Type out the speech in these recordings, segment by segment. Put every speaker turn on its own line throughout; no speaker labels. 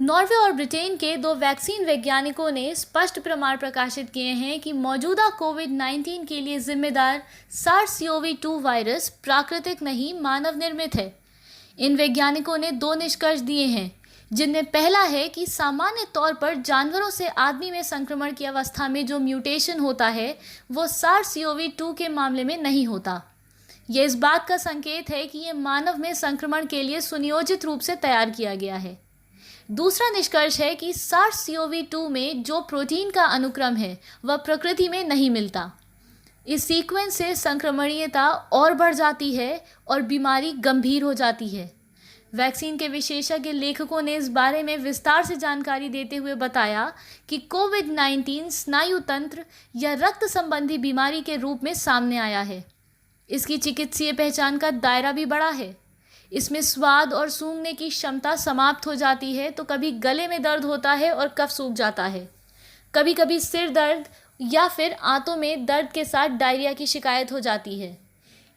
Norway और Britain के दो वैक्सीन वैज्ञानिकों ने स्पष्ट प्रमाण प्रकाशित किए हैं कि मौजूदा कोविड-19 के लिए जिम्मेदार सार्स-CoV-2 वायरस प्राकृतिक नहीं मानव निर्मित है। इन वैज्ञानिकों ने दो निष्कर्ष दिए हैं, जिनमें पहला है कि सामान्य तौर पर जानवरों से आदमी में संक्रमण की अवस्था में जो म्यूटेशन होता है वो सार्स-CoV-2 के मामले में नहीं होता। यह इस बात का संकेत है कि यह मानव में संक्रमण के लिए सुनियोजित रूप से तैयार किया गया है। दूसरा निष्कर्ष है कि सार्स-CoV-2 में जो प्रोटीन का अनुक्रम है वह प्रकृति में नहीं मिलता। इस सीक्वेंस से संक्रमणीयता और बढ़ जाती है और बीमारी गंभीर हो जाती है। वैक्सीन के विशेषज्ञ लेखकों ने इस बारे में विस्तार से जानकारी देते हुए बताया कि कोविड-19 स्नायु तंत्र या रक्त संबंधी बीमारी के रूप में सामने आया है। इसकी चिकित्सीय पहचान का दायरा भी बड़ा है। इसमें स्वाद और सूंघने की क्षमता समाप्त हो जाती है, तो कभी गले में दर्द होता है और कफ सूख जाता है। कभी कभी सिर दर्द या फिर आंतों में दर्द के साथ डायरिया की शिकायत हो जाती है।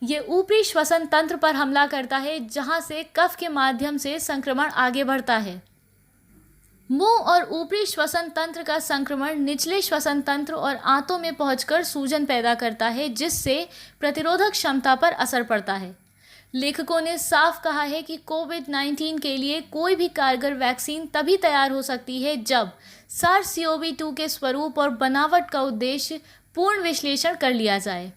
ये ऊपरी श्वसन तंत्र पर हमला करता है, जहां से कफ के माध्यम से संक्रमण आगे बढ़ता है। मुंह और ऊपरी श्वसन तंत्र का संक्रमण निचले श्वसन तंत्र और आंतों में पहुंचकर सूजन पैदा करता है, जिससे प्रतिरोधक क्षमता पर असर पड़ता है। लेखकों ने साफ कहा है कि कोविड-19 के लिए कोई भी कारगर वैक्सीन तभी तैयार हो सकती है जब सार्स-CoV-2 के स्वरूप और बनावट का उद्देश्य पूर्ण विश्लेषण कर लिया जाए।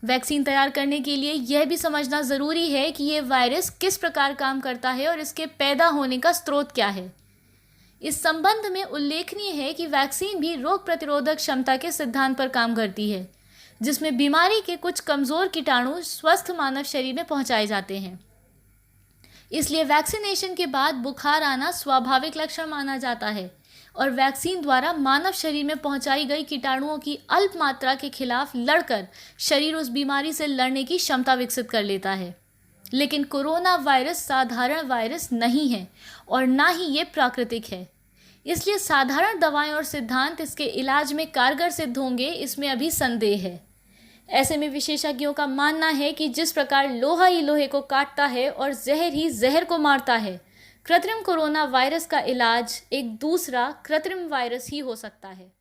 वैक्सीन तैयार करने के लिए यह भी समझना ज़रूरी है कि यह वायरस किस प्रकार काम करता है और इसके पैदा होने का स्रोत क्या है। इस संबंध में उल्लेखनीय है कि वैक्सीन भी रोग प्रतिरोधक क्षमता के सिद्धांत पर काम करती है, जिसमें बीमारी के कुछ कमज़ोर कीटाणु स्वस्थ मानव शरीर में पहुंचाए जाते हैं। इसलिए वैक्सीनेशन के बाद बुखार आना स्वाभाविक लक्षण माना जाता है और वैक्सीन द्वारा मानव शरीर में पहुंचाई गई कीटाणुओं की अल्प मात्रा के खिलाफ लड़कर शरीर उस बीमारी से लड़ने की क्षमता विकसित कर लेता है। लेकिन कोरोना वायरस साधारण वायरस नहीं है और ना ही ये प्राकृतिक है। इसलिए साधारण दवाएं और सिद्धांत इसके इलाज में कारगर सिद्ध होंगे, इसमें अभी संदेह है। ऐसे में विशेषज्ञों का मानना है कि जिस प्रकार लोहा ही लोहे को काटता है और जहर ही जहर को मारता है, कृत्रिम कोरोना वायरस का इलाज एक दूसरा कृत्रिम वायरस ही हो सकता है।